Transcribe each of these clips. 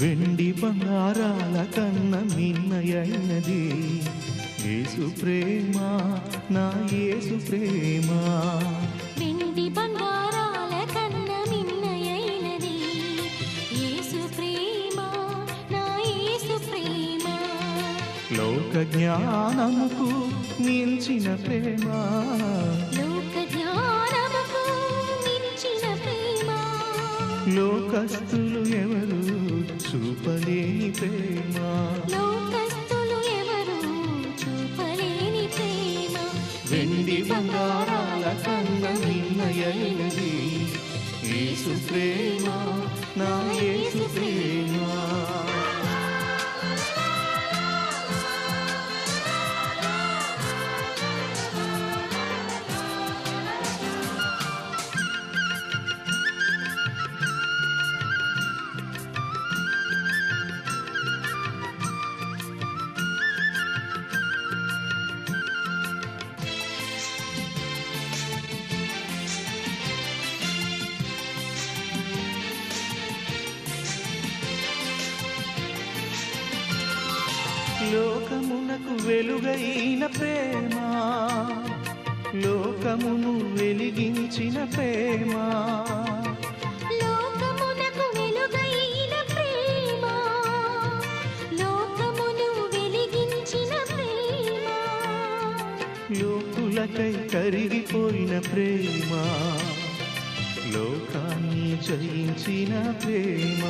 వెండి బంగారాల కన్న మిన్నయైనది యేసు ప్రేమ, నా యేసు ప్రేమ. వెండి బంగారాల కన్న మిన్నయైనది యేసు ప్రేమ, నా యేసు ప్రేమ. లోక జ్ఞానముకు మించిన ప్రేమ, లోక జ్ఞానముకు మించిన ప్రేమ. లోకస్తులు ఎవరు చూపలేని ప్రేమ, లోకస్తులు ఎవరు చూపలేని ప్రేమ. వెండి బంగారాల కన్న మిన్నయైనది యేసు ప్రేమ, నా యేసు ప్రేమ. లోకమునకు వెలుగైన ప్రేమ, లోకమును వెలిగించిన ప్రేమ. లోకమునకు వెలుగైన ప్రేమ, లోకమును వెలిగించిన ప్రేమ. లోకులకై కరిగిపోయిన ప్రేమ, లోకాన్ని జయించిన ప్రేమ.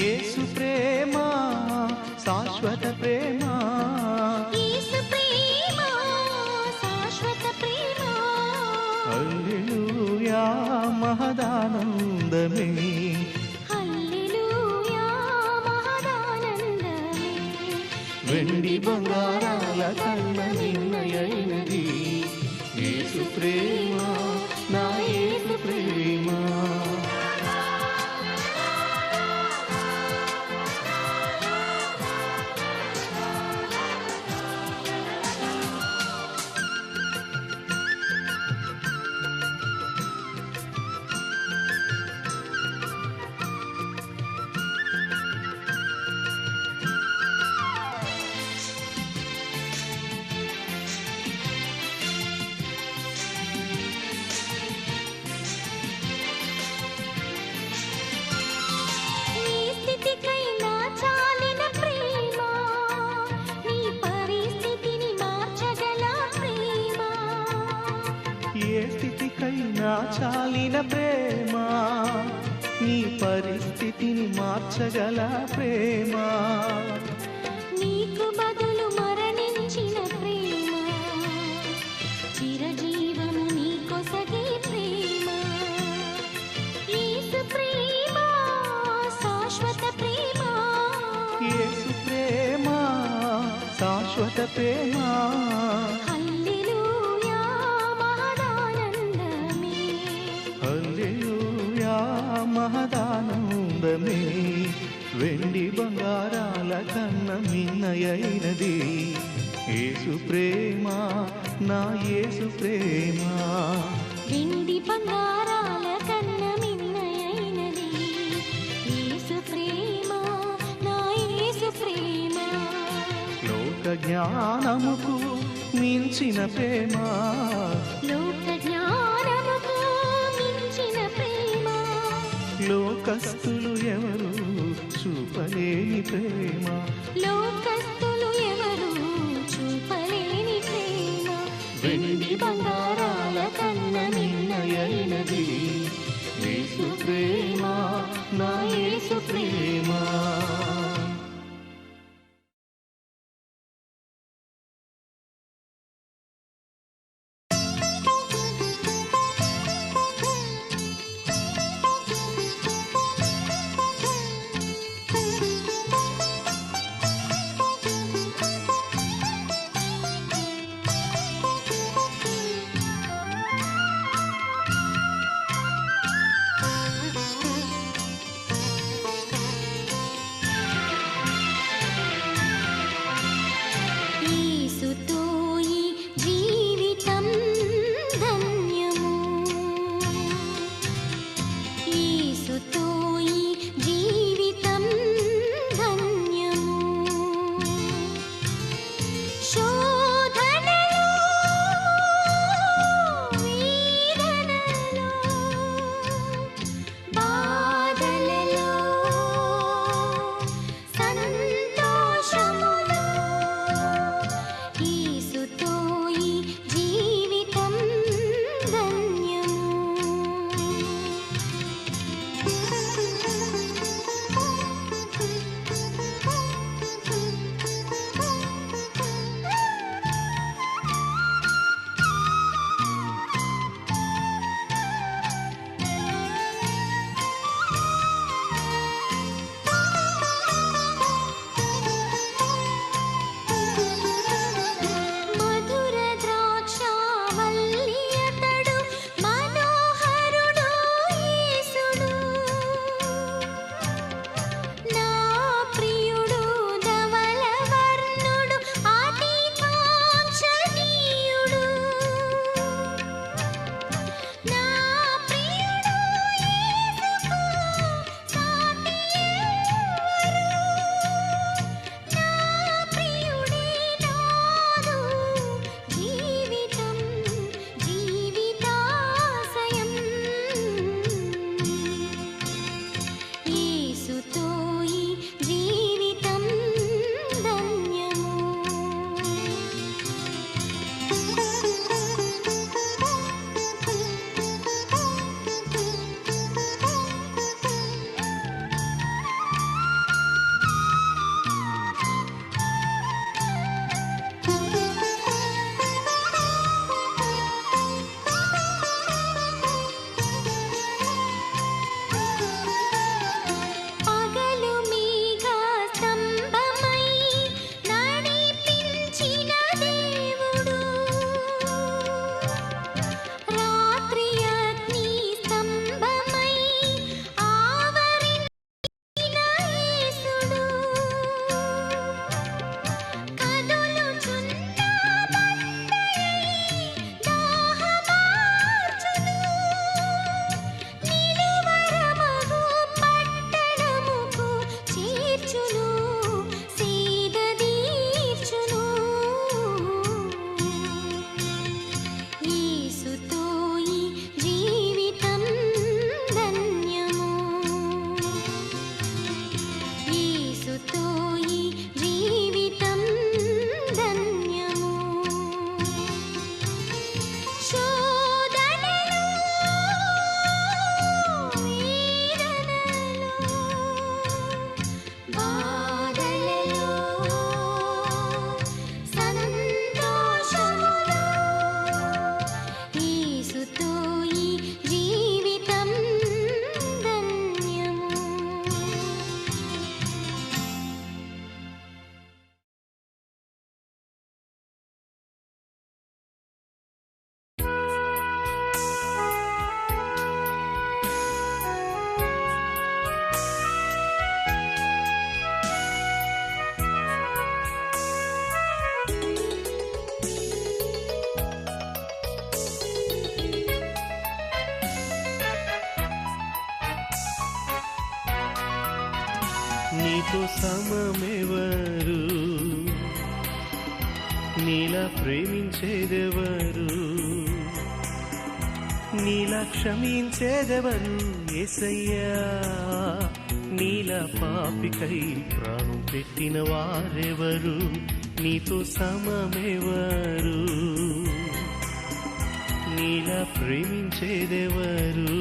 యేసు ప్రేమ శాశ్వత ప్రేమ, యేసు ప్రేమ శాశ్వత ప్రేమ. హల్లెలూయా మహదానందమే, హల్లెలూయా మహదానందమే. వెండి బంగారాల కన్న మిన్నయైనది యేసు ప్రేమ, నా యేసు ప్రేమ. ఏ స్థితికైనా చాలిన ప్రేమ, నీ పరిస్థితిని మార్చగల ప్రేమ. నీకు బదులు మరణించిన ప్రేమ, చిరజీవము నీకొసగే ప్రేమ. యేసు ప్రేమ శాశ్వత ప్రేమ, యేసు ప్రేమ శాశ్వత ప్రేమ. హల్లెలూయా మహదానందమే, హల్లెలూయా మహదానందమే. వెండి బంగారాల కన్న మిన్నయైనది యేసు ప్రేమ, నా యేసు ప్రేమ. వెండి బంగారాల కన్న మిన్నయైనది యేసు ప్రేమ, నా యేసు ప్రేమ. లోక జ్ఞానముకు మించిన ప్రేమ, లోక జ్ఞానముకు మించిన ప్రేమ. లోకస్తులు ఎవరు చూపలేని ప్రేమ, లోకస్తులు ఎవరు చూపలేని ప్రేమ. వెండి బంగారాల కన్న మిన్నయైనది యేసు ప్రేమ, నా యేసు ప్రేమ. నీతో సమమెవరు, నీలా ప్రేమించేదెవరు, నీలా క్షమించేదెవరు యేసయ్యా. నీలా పాపికై ప్రాణం పెట్టిన వారెవరు, నీతో సమమెవరు, నీలా ప్రేమించేదెవరు.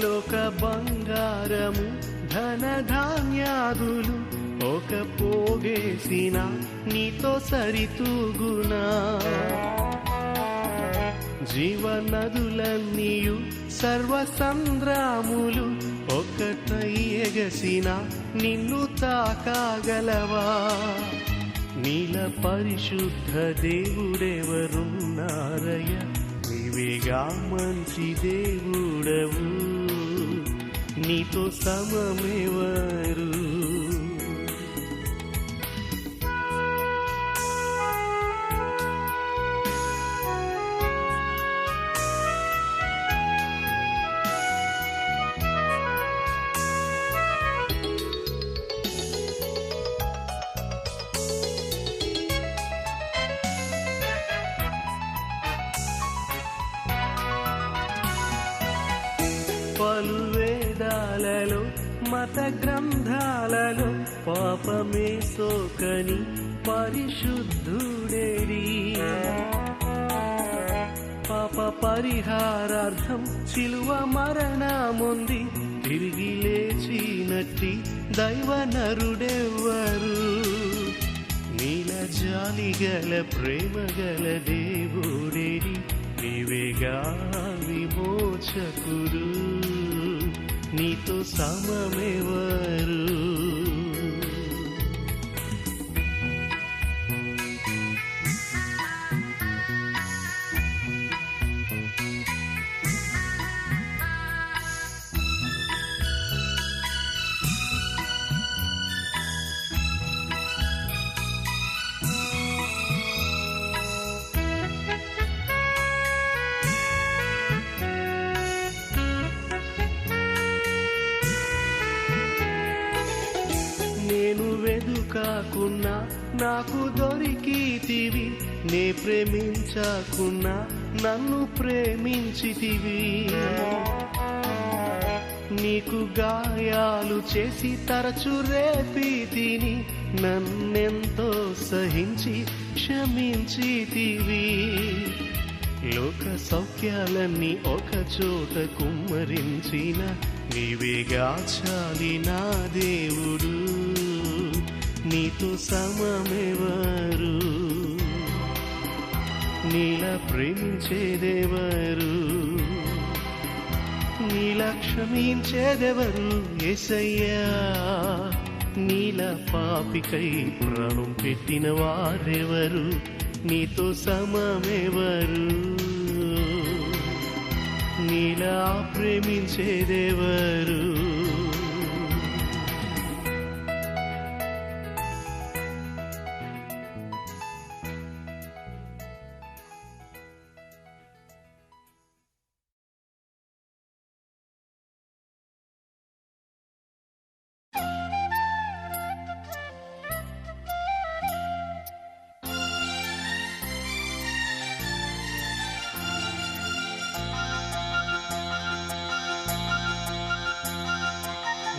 లోక బంగారము ధనధాన్యాదులు ఒక పోగేసిన నీతో సరితూగునా. జీవనదులన్నీయు సర్వసంద్రాములు ఒకటై ఎగసిన నిన్ను తాకాగలవా. నీల పరిశుద్ధ దేవుడెవరున్నారయ్య, నీవేగా మంచి దేవుడవు, నీతో సమమెవరు. పలు వేదాలలో మత గ్రంథాలలో పాపమే సోకని పరిశుద్ధుడేరి. పాప పరిహారార్థం శిలువ మరణముంది, తిరిగి లేచినట్టి దైవ నరుడెవ్వరు. నీల జాలిగల ప్రేమగల దేవుడేరి, నీవేగా విమోచకుడు, నీతో సమమెవరు. నేను వెదుకాకున్నా నాకు దొరికితివి, నే ప్రేమించకున్నా నన్ను ప్రేమించితివి. నీకు గాయాలు చేసి తరచు రేపితిని, నన్నెంతో సహించి క్షమించితివి. లోక సౌఖ్యాలన్నీ ఒక చోట కుమ్మరించిన నీవేగా చాలి నా దేవుడు, నీతో సమమెవరు, నీలా ప్రేమించేదెవరు, నీలా క్షమించేదెవరు యేసయ్యా. నీలా పాపికై ప్రాణం పెట్టిన వారెవరు, నీతో సమమెవరు, నీలా ప్రేమించేదెవరు.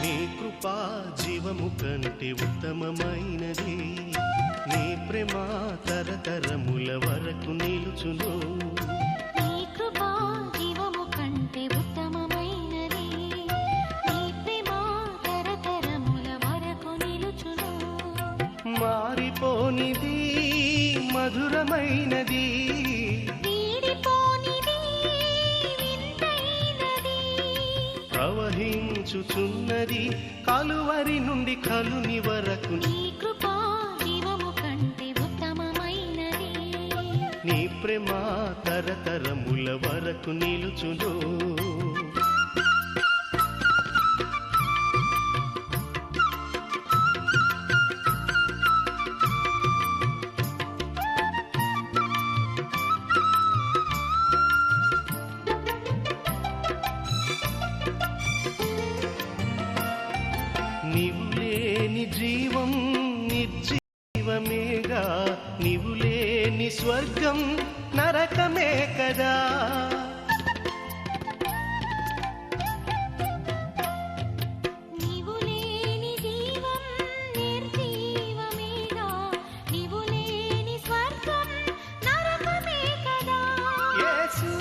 నీ కృపా జీవము కంటే ఉత్తమమైనది, నీ ప్రేమ తరతరముల వరకు నిలుచును. నీ కృపా జీవము కంటే ఉత్తమమైనది, నీ ప్రేమ తరతరముల వరకు నిలుచును. మారిపోనిది మధురమైనది, వీడిపోనిది వింతైనది, ప్రవహించుచున్నది కలువరి నుండి కలుని వరకు. నీ కృపా జీవము కంటే ఉత్తమమైనది. నీ ప్రేమ తరతరముల వరకు నిలుచును. నీవు లేని జీవం నిర్జీవమేగా, నీవు లేని స్వర్గం నరకమే కదా. నీవు లేని జీవం నిర్జీవమేగా, నీవు లేని స్వర్గం నరకమే కదా. యేసు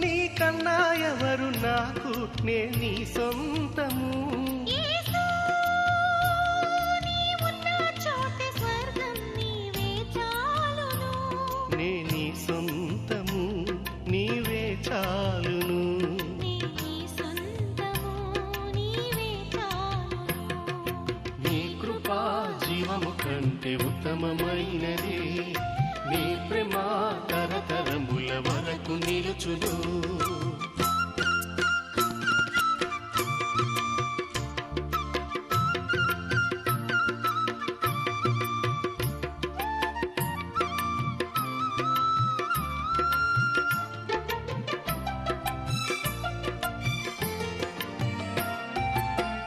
నీ కన్నా ఎవరు నాకు, నే నీ సొంతము. యేసు నీ ఉన్న చోటే స్వర్గం నీవే చాలును. నే నీ సొంతము, నీవే చాలును. నీ సొంతము నీవే చాలును. నీ కృపా జీవము కంటే ఉత్తమమైనది. నీ ప్రేమ తరతరముల వరకు నిలుచును.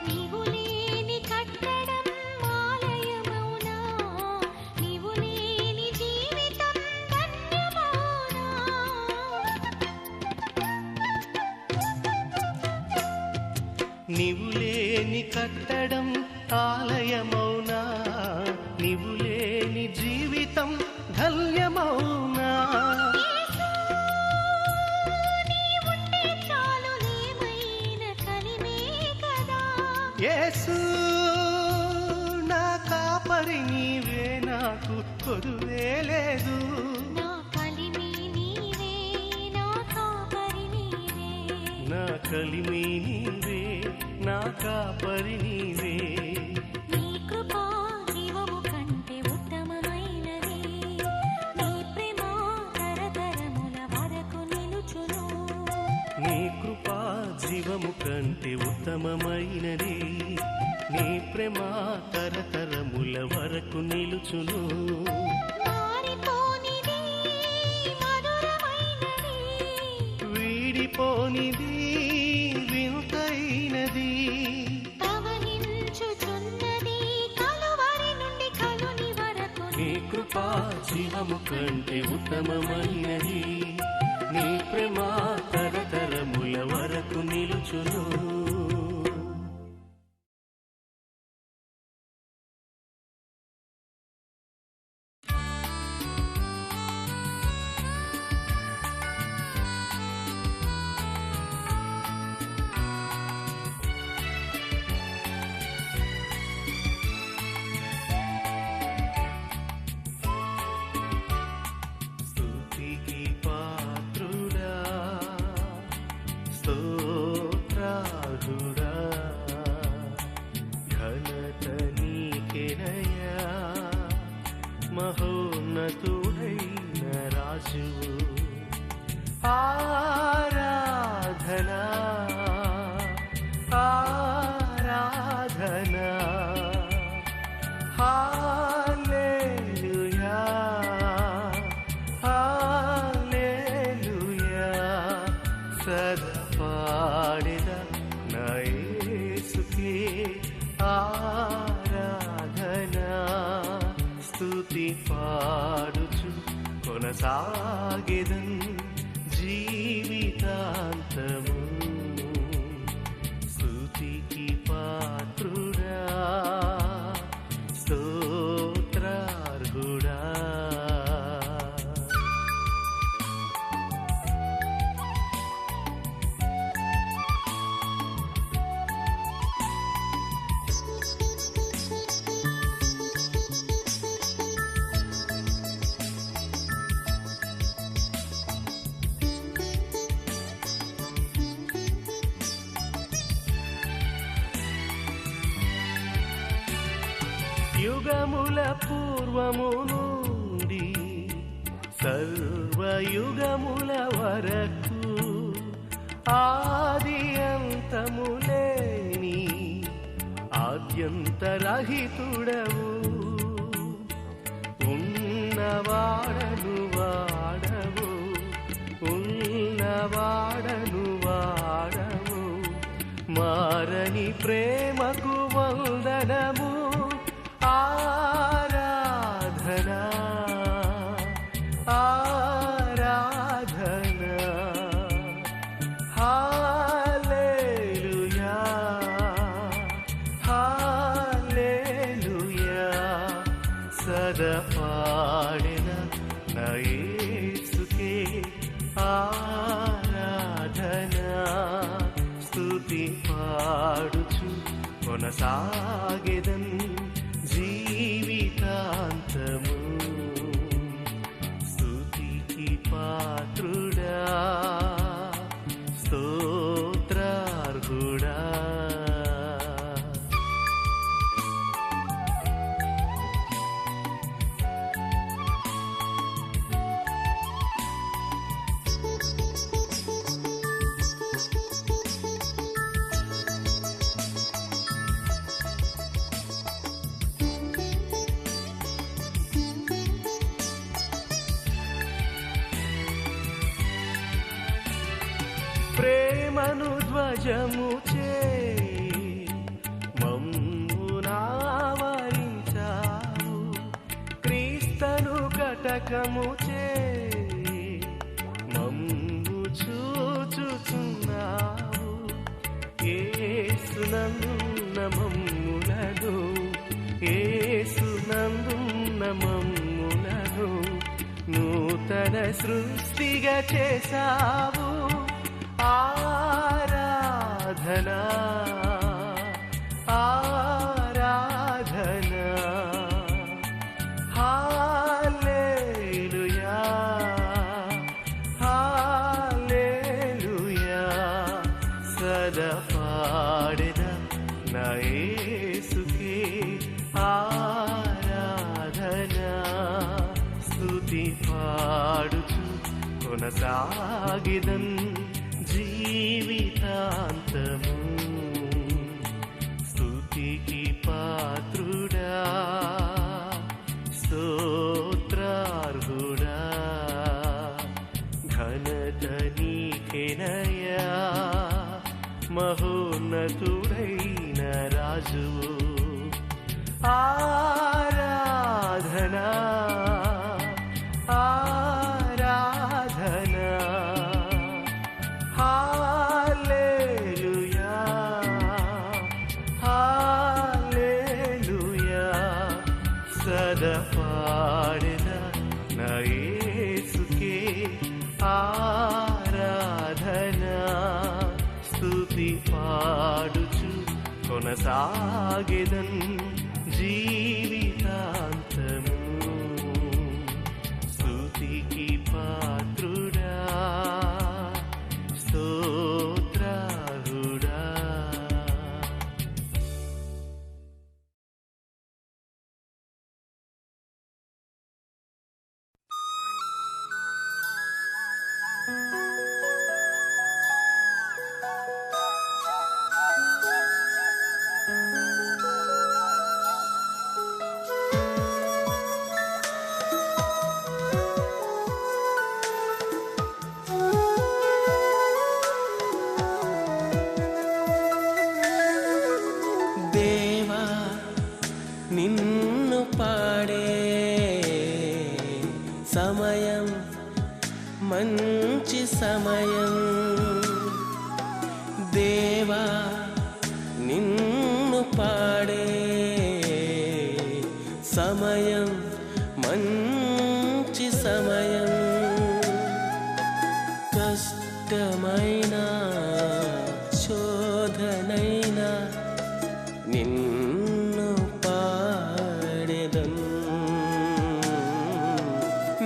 నీవు లేని కట్టడం ఆలయమౌనా, నీవు లేని జీవితం ధన్యమౌనా. నీవు లేని కట్టడం ఆలయమౌనా, నీవు లేని జీవితం ధన్యమౌనా. యేసు నీ ఉంటే చాలునేమైన కలిమే కదా. యేసు నా కాపరి నీవే, నాకు కొదువే లేదు. నా కలిమి నీవే, నా కాపరి నీవే. నా కలిమి నీవే, నా కాపరి నీవే. నీ కృపా జీవము కంటే ఉత్తమమైనది. నీ ప్రేమ తరతరముల వరకు నిలుచును. నీ కృపా జీవము కంటే ఉత్తమమైనది. నీ ప్రేమ తరతరముల వరకు నిలుచును. మారిపోనిది మధురమైనది. వీడిపోనిది వింతైనది. ప్రవహించుచున్నది కలువరి నుండి కలుని వరకు. నీ కృపా జీవము కంటే ఉత్తమమైనది. నీ ప్రేమ తరతరముల వరకు నిలుచును. స్తుతికి పాత్రుడా, స్తోత్రార్హుడా, ఘనత నీకెనయా, మహోన్నతుడైన రాజువు. ఆరాధనా ఆరాధనా, హల్లెలూయా హల్లెలూయా. సదా పాడెద నా యేసుకే ఆరాధనా. స్తుతి పాడుచు కొనసాగెదన్ జీవితాంతము. స్తుతికి పాత్రుడా, స్తోత్రార్హుడా. యుగముల పూర్వము నుండి సర్వయుగముల వరకు ఆది అంతము లేని ఆద్యంతరహితుడవు ఉన్నవాడను వాడవు ఉన్నవాడను వాడవు మారని ప్రేమకు వందనము ఆరాధనా ఆరాధనా హల్లెలూయా హల్లెలూయా సదా పాడిన నా యేసుకే ఆరాధనా స్తుతి పాడుచు కొనసాగెదన్ జీవితాంతము స్తుతికి పాత్రుడా స్తోత్రార్హుడా ప్రేమను ధ్వజము చే మమ్మునావరించావు క్రీస్తను కటకము చే మమ్ము చూచుచున్నావు యేసునందున్న మమ్ములను యేసునందున్న మమ్ములను నూతన సృష్టిగా చేశావు ఆరాధనా ఆరాధనా హల్లెలూయా హల్లెలూయా సదా పాడెద నా యేసుకే ఆరాధనా స్తుతి పాడుచు కొనసాగిదన్ జీవితాంతము స్తుతికి పాత్రుడా స్తోత్రార్హుడా ఘనత నీకెనయా మహోన్నతుడైన రాజువు ఆరాధనా ఆరాధనా హల్లెలూయా హల్లెలూయా సదా పాడెద నా యేసుకే ఆరాధనా స్తుతి పాడుచు కొనసాగెదన్ జీవితాంతము స్తుతికి పాత్రుడా స్తోత్రార్హుడా దేవా నిన్ను పాడే సమయం మంచి సమయం దేవా నిన్ను పాడే సమయం మంచి సమయం కష్టమైన శోధనైనా నిన్ను పాడెదన్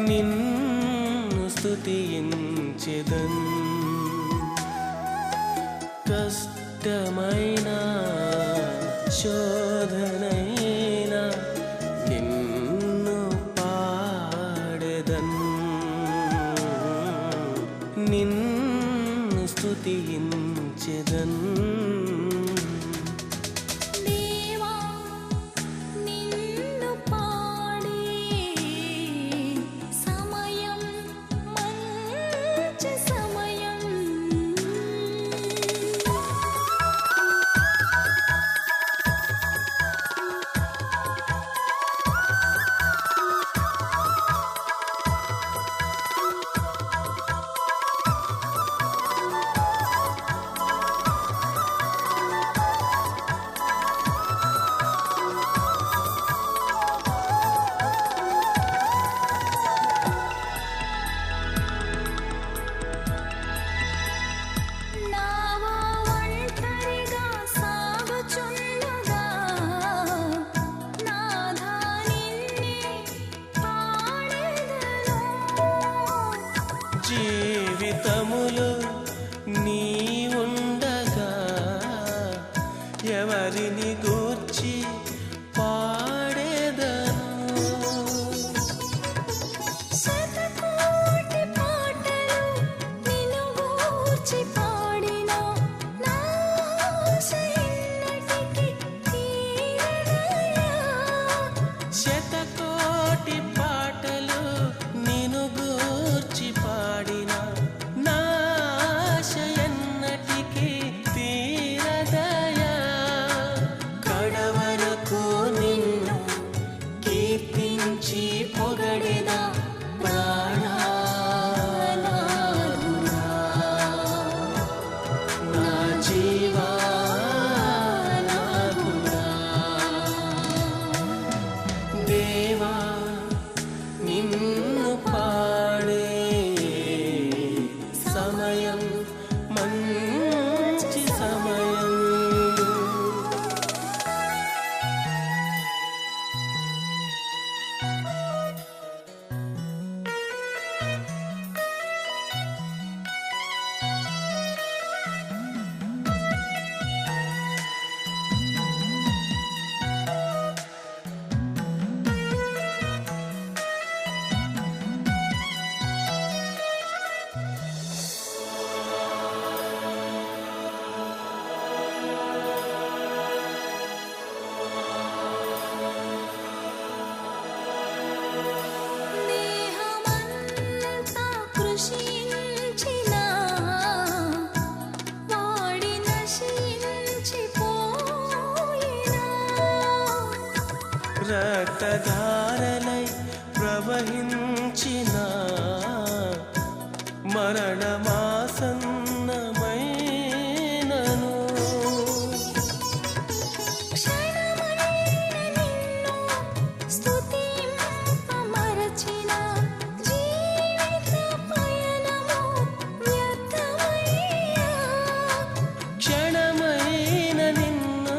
నిన్ను స్తుతించెదన్ కష్టమైన శోధనైనా స్తుతించెదన్. దేవా నిన్ను పాడే సమయం మంచి సమయం. నావా ఒంటరిగా సాగుచుండగా నాథా నిన్నే పాడెదను. జీవితములో నీ ఉండగా ఎవరిని గూర్చి పాడేదను. శతకోటి పాటలు నిన్ను గూర్చి పాడినా నా ఆశ ఎన్నటికీ తీరదయా. శతకోటి పాటలు నిన్ను గూర్చి పాడిన నా ఆశ ఎన్నటికీ తీరదయా. కడవరకు నిన్ను కీర్తించి పొగడెదా ప్రాణనాథుడా. నా జీవానాథుడా. దేవా నిన్ను పాడే సమయం మంచి సమయం. దేహమంతా కృషించినా వాడి నశించిపోయినా రక్తధారలై ప్రవహించిన మరణమాసన్నమైనను క్షణమైన నిన్ను స్తుతింపమరచిన జీవిత పయనము వ్యర్థమయ్యా. క్షణమైన నిన్ను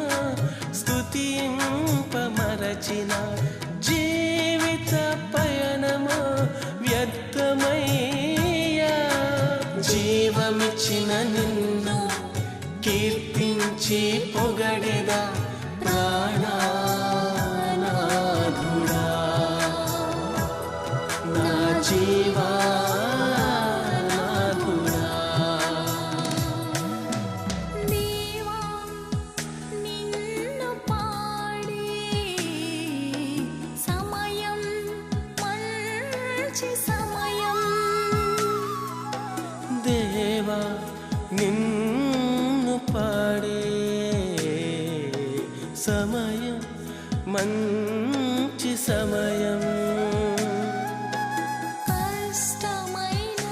స్తుతింపమరచిన జీవిత పయనము వ్యర్థమయ్యా. జీవమిచ్చిన నిన్ను కీర్తించి పొగడెదా ప్రాణనాథుడా. నా జీవానాథుడా. దేవా నిన్ను పాడే సమయం మంచి సమయం. దేవా నిన్ను పాడే సమయం మంచి సమయం. కష్టమైన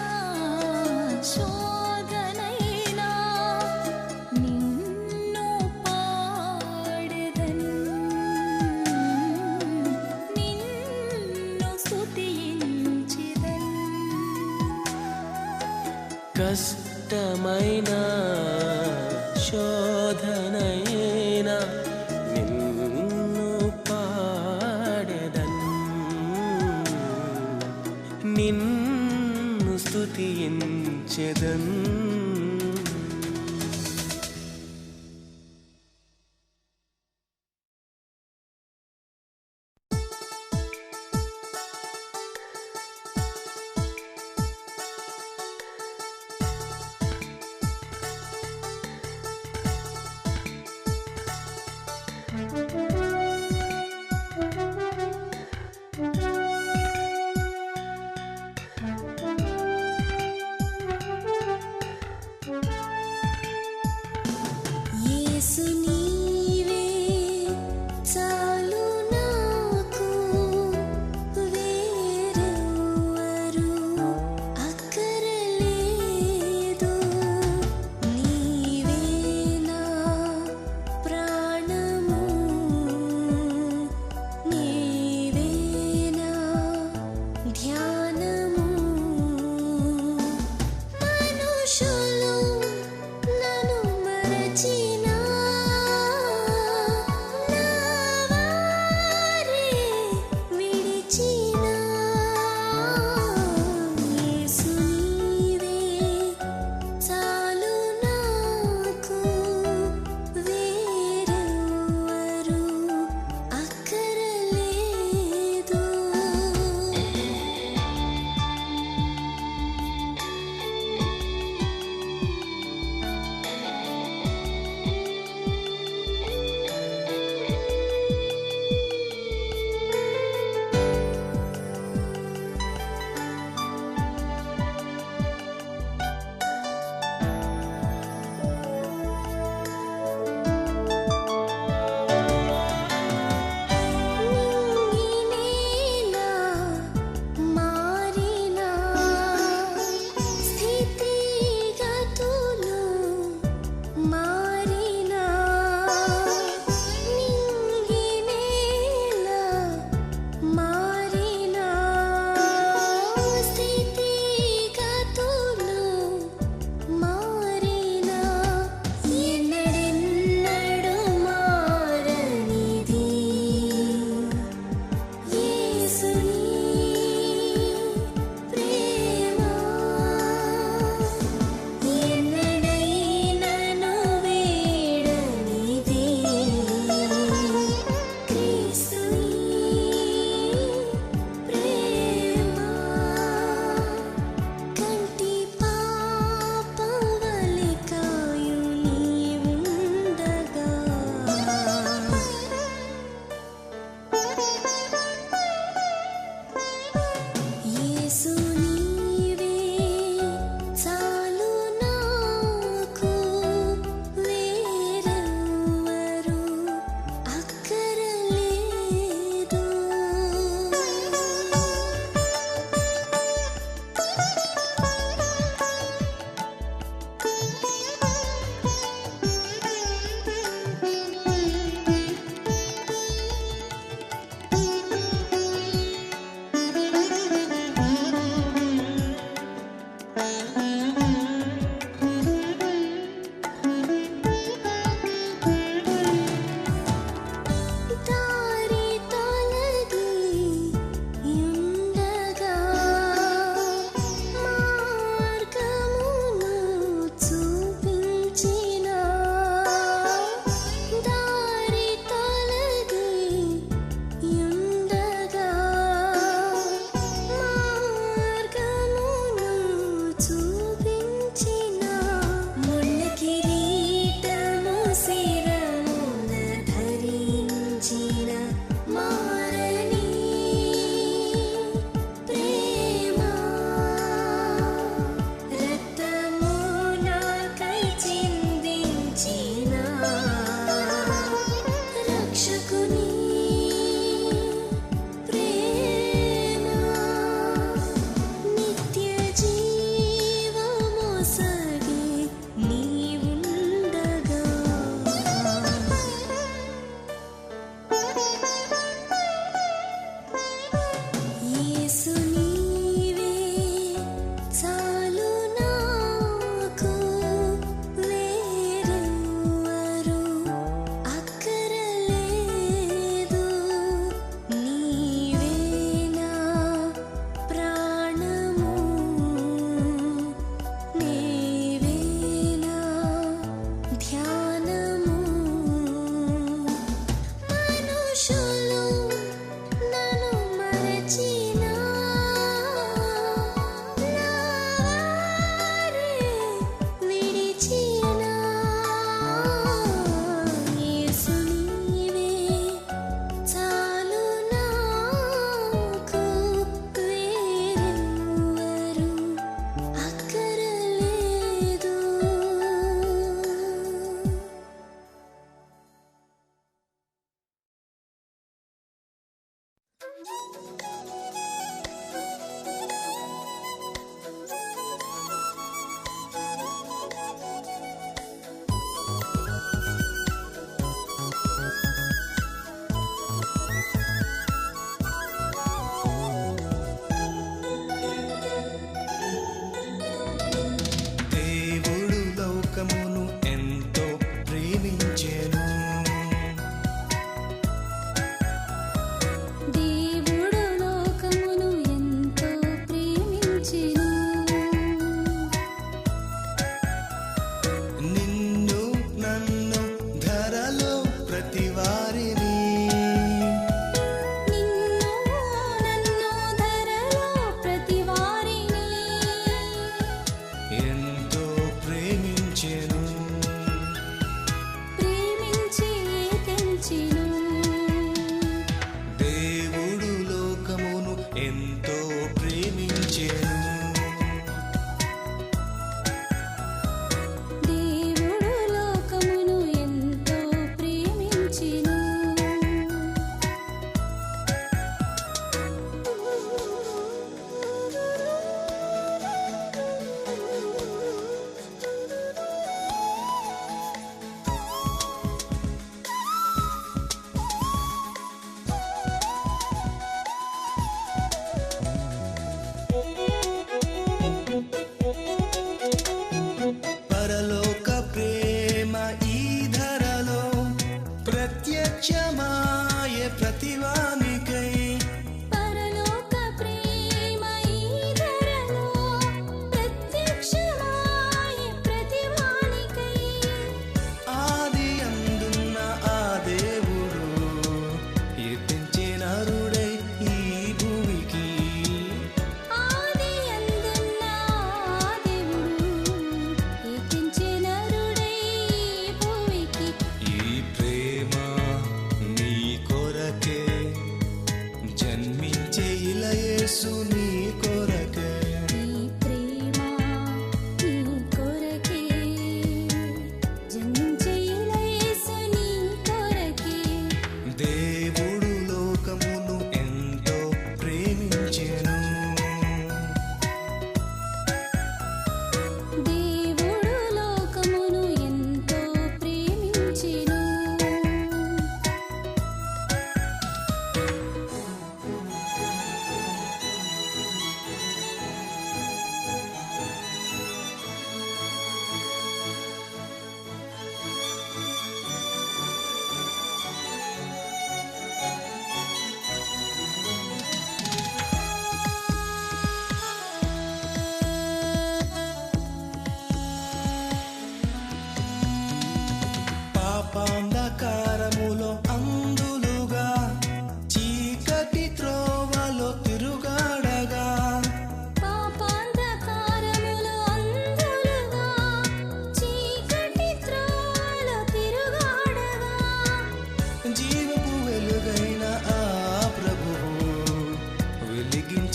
శోధనైనా నిన్ను పాడెదన్. నిన్ను స్తుతించెదన్. కష్టమైన శోధనైనా నిన్ను పాడెదన్. నిన్ను స్తుతించెదన్. మరచినా నా వారే విడిచినా యేసు నీవే చాలు నాకు వేరెవ్వరు అక్కరలేదు.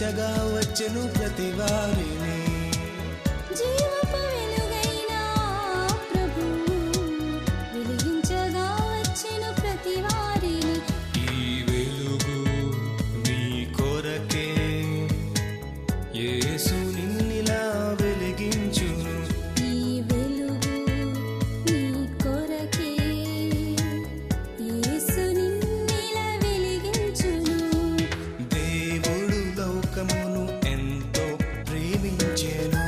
వెలిగించగా వచ్చెను ప్రతి వారిని. జీవపు వెలుగైన ప్రభు వెలిగించగా వచ్చెను ప్రతి వారిని. ఈ వెలుగు నీ కొరకే, యేసు నిన్నిలా వెలిగించును. ఈ వెలుగు నీ కొరకే, యేసు నిన్నిలా వెలిగించును. దేవుడు లోకమును ఎంతో ప్రేమించెను.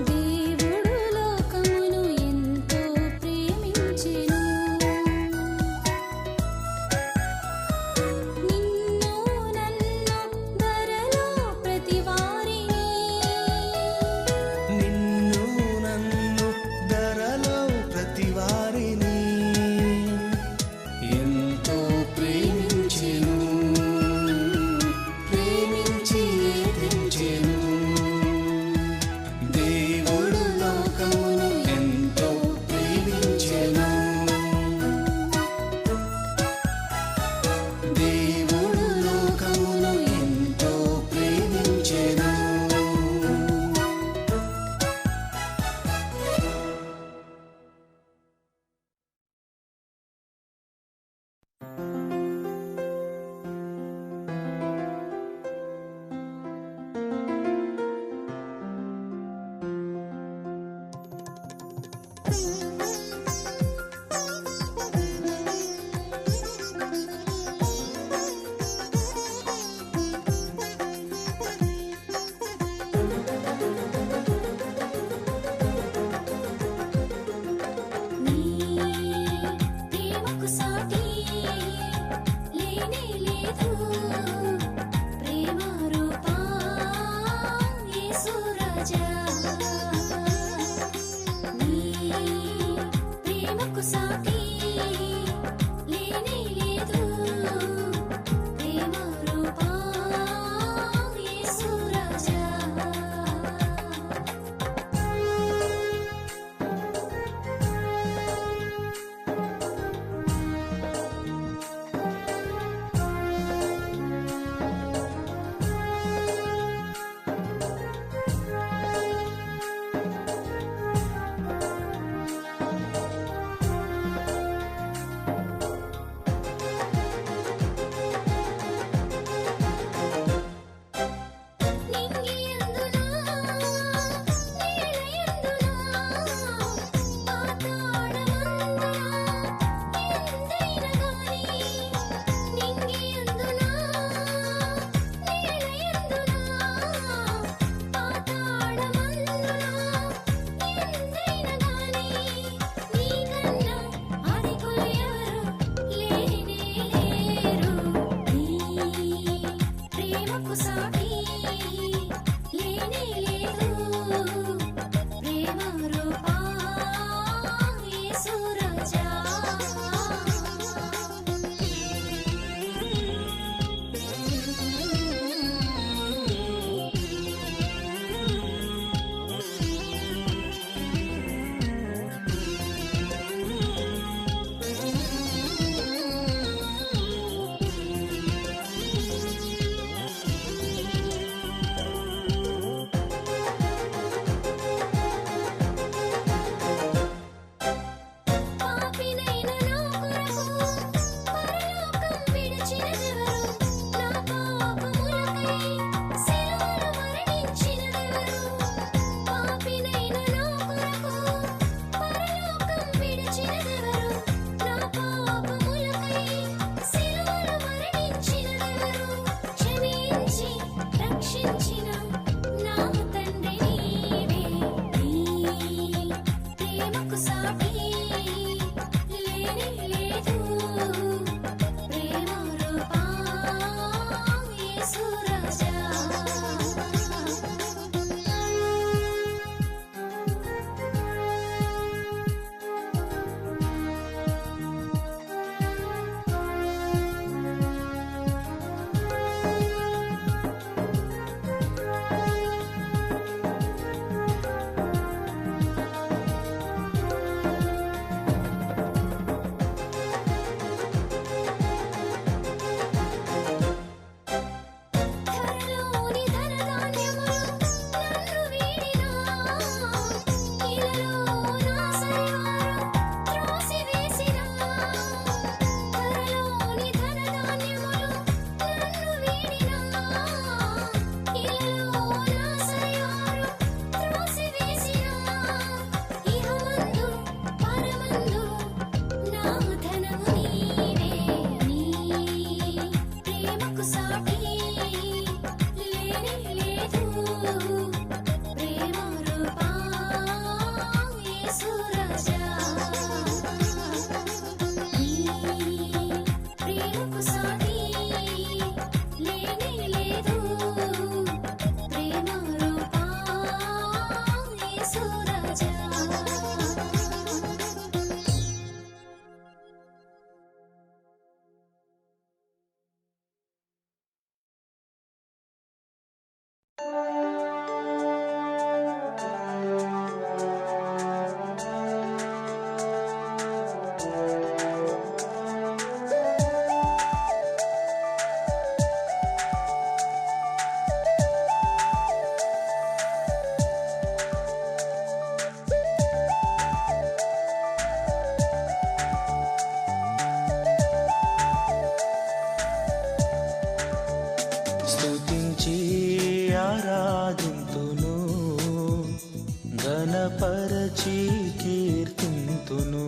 దేవుడు లోకమును ఎంతో ప్రేమించెను. నిన్ను నన్ను ధరలో ప్రతి వారిని, నిన్ను నన్ను ధరలో ప్రతి వారిని ఎంతో ప్రేమించెను. ప్రేమించి తెంచెను. దేవుడు లోకమును ఎంతో ప్రేమించెను. దేవుడు లోకమును ఎంతో ప్రేమించెను. నీ ప్రేమకు సాటి లేనే లేదు. ప్రేమ రూపా యేసు రాజా, నీ స్తుతించి ఆరాధింతును, ఘనపరచి కీర్తింతును.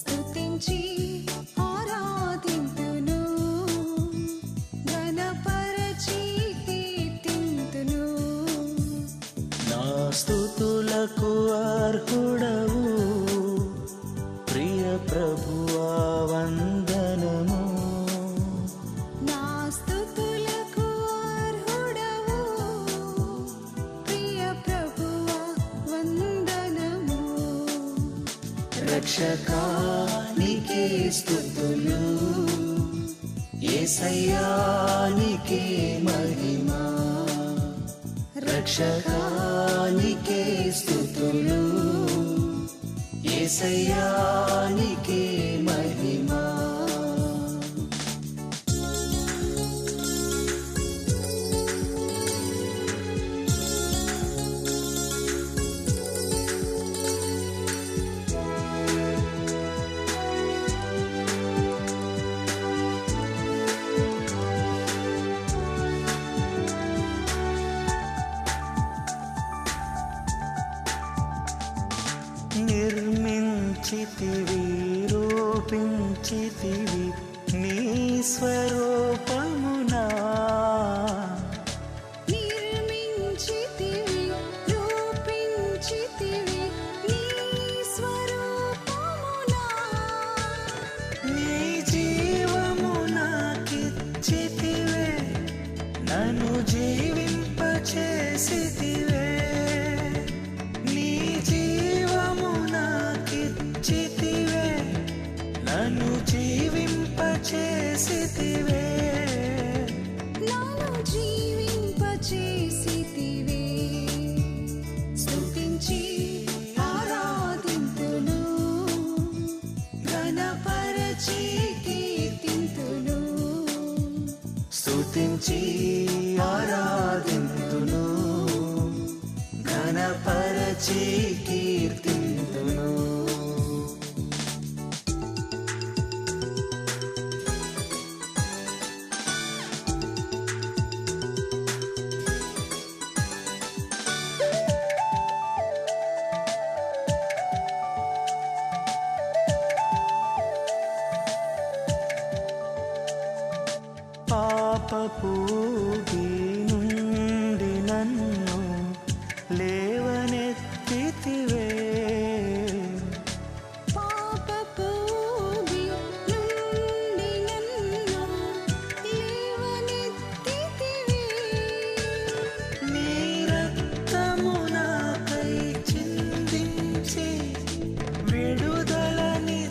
స్తుతించి ఆరాధింతును, ఘనపరచి కీర్తింతును. నా స్తుతులకు అర్హుడవు ప్రియ ప్రభువా వందనము. నా స్తుతులకు అర్హుడవు ప్రియ ప్రభువా వందనము. రక్షకా నీకే స్తుతులు, యేసయ్యా నీకే మహిమా. రక్షకా నీకే స్తుతులు, యేసయ్యా నీకే మహిమా. నిర్మించితివి, రూపించితివి నీ స్వరూపమునా. నిర్మించితివి, రూపించితివి నీ స్వరూపమునా. నీ జీవము నాకిచ్చితివే, నన్ను జీవింపచేసితివే. నీ జీవము నాకిచ్చితివే, నన్ను జీవింపచేసితివే. నన్ను జీవింపచేసితివే. స్తుతించి ఆరాధింతును, ఘనపరచి కీర్తింతును. స్తుతించి ఆరాధింతును, ఘనపరచి కీర్తింతును. పాపపు నుండి నన్ను లేవనెత్తితివే. పాపపు నుండి నన్ను లేవనెత్తితివే. నీ రక్తము నాకై చిందించి విడుదలనిచ్చితివే.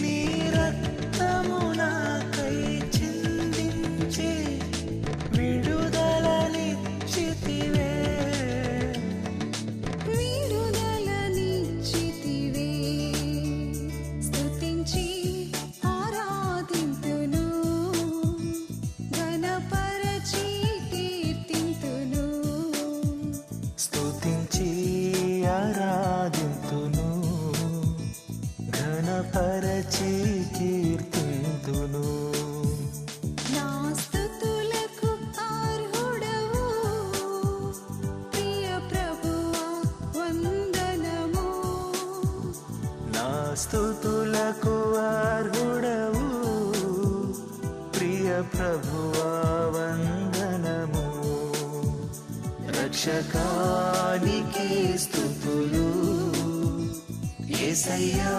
నీ రక్తము నాకై చిందించి విడుదలనిచ్చితివే. విడుదలనిచ్చితివే. స్తుతించి ఆరాధింతును, ఘనపరచి కీర్తింతును. స్తుతించి ఆరాధింతును, ఘనపరచి కీర్తింతును. నా స్తుతులకు అర్హుడవు ప్రియ ప్రభువా వందనము. నా స్తుతులకు అర్హుడవు ప్రియ ప్రభువా వందనము. రక్షకా నీకే స్తుతులు, యేసయ్యా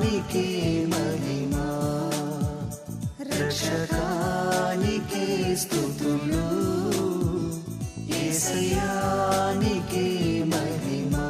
నీకే మహిమా. రక్షకా నీకే స్తుతులు, యేసయ్యా నీకే మహిమా.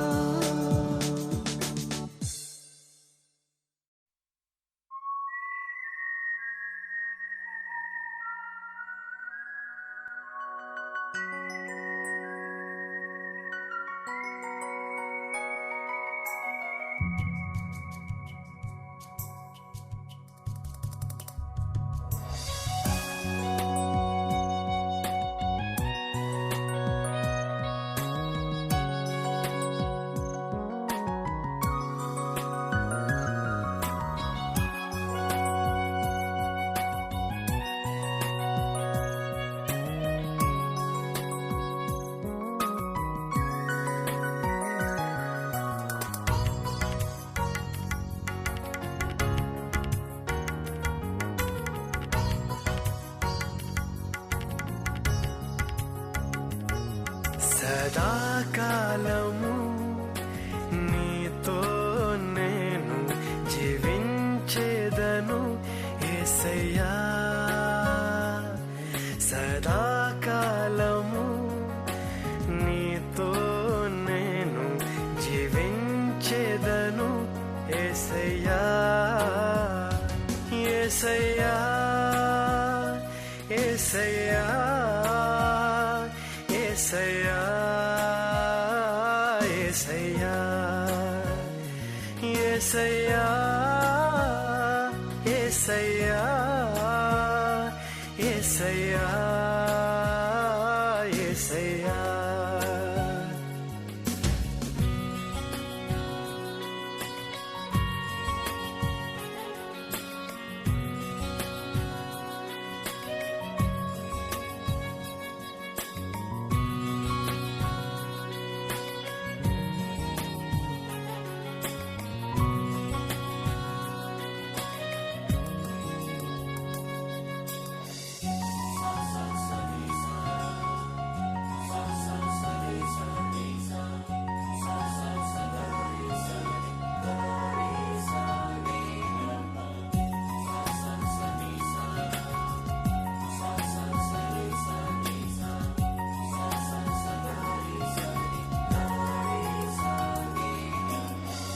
సదాకాలము నీతో నేను జీవించేదను యేసయ్యా సదాకాలము నీతో నేను జీవించేదను యేసయ్యా యేసయ్యా యేసయ్యా యేసయ్యా యేసయ్యా యేసయ్యా యేసయ్యా యేసయ్యా యేసయ్యా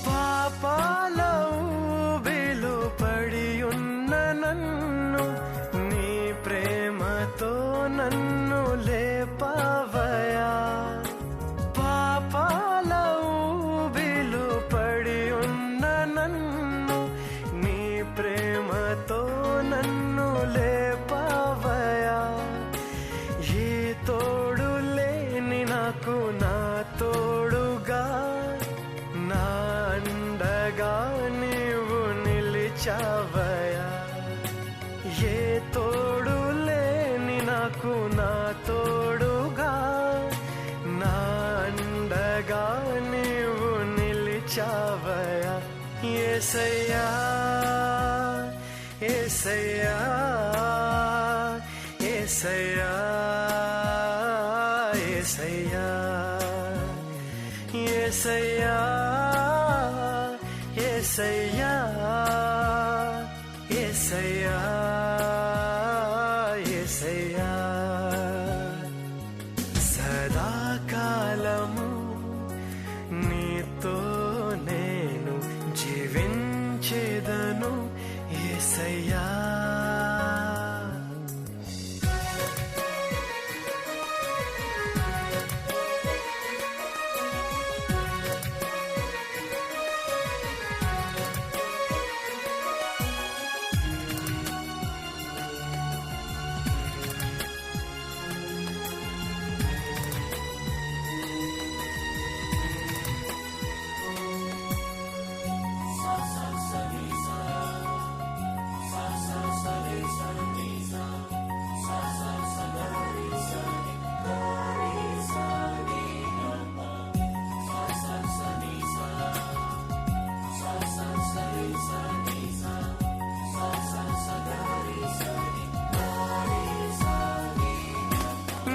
పాపాల ఊబిలో పడి ఉన్న నన్ను నీ ప్రేమతో నన్ను లేపావయా పాపాల ఊబిలో పడి ఉన్న నన్ను నీ ప్రేమతో నన్ను లేపావయా ఏ తోడు లేని నాకు నా తోడుగా నా అండగా నీవు నిలిచావయా ఏ తోడు లేని నాకు నా తోడుగా నా అండగా నీవు నిలిచావయా యేసయ్యా యేసయ్యా యేసయ్యా యేసయ్యా యేసయ్యా యేసయ్యా యేసయ్యా యేసయ్యా సదాకాలము నీతో నేను జీవించేదను యేసయ్యా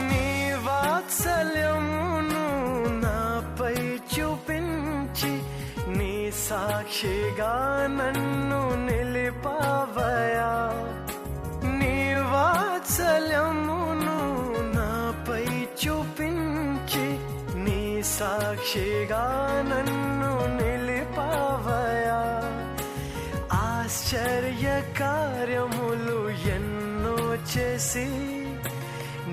నీ వాత్సల్యమును నాపై చూపించి నీ సాక్షిగా నన్ను నిలిపావయా నీ వాత్సల్యమును నాపై చూపించి నీ సాక్షిగా నన్ను నిలిపావయా ఆశ్చర్య కార్యములు ఎన్నో చేసి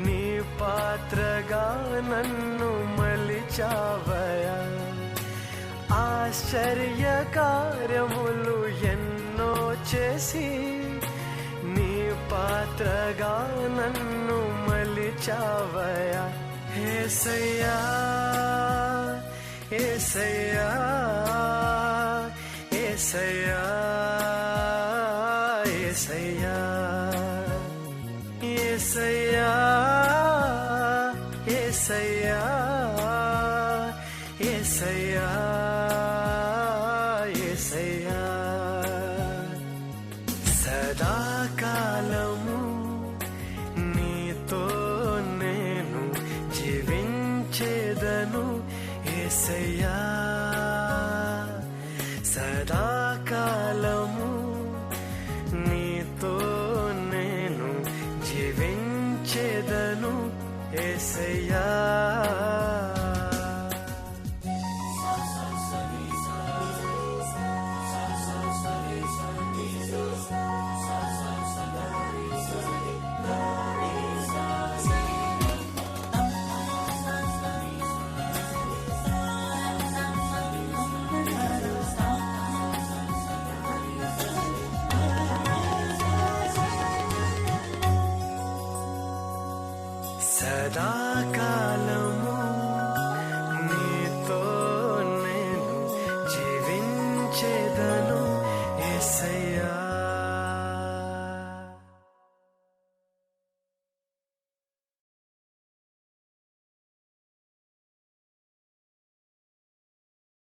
నీ పాత్రగా నన్ను మలిచావయా ఆశ్చర్య కార్యములు ఎన్నో చేసి నీ పాత్రగా నన్ను మలిచావయా యేసయ్యా యేసయ్యా యేసయ్యా యేసయ్యా యేసయ్యా యేసయ్యా యేసయ్యా యేసయ్యా సదాకాలము నీతో నేను జీవించేదను యేసయ్యా సదా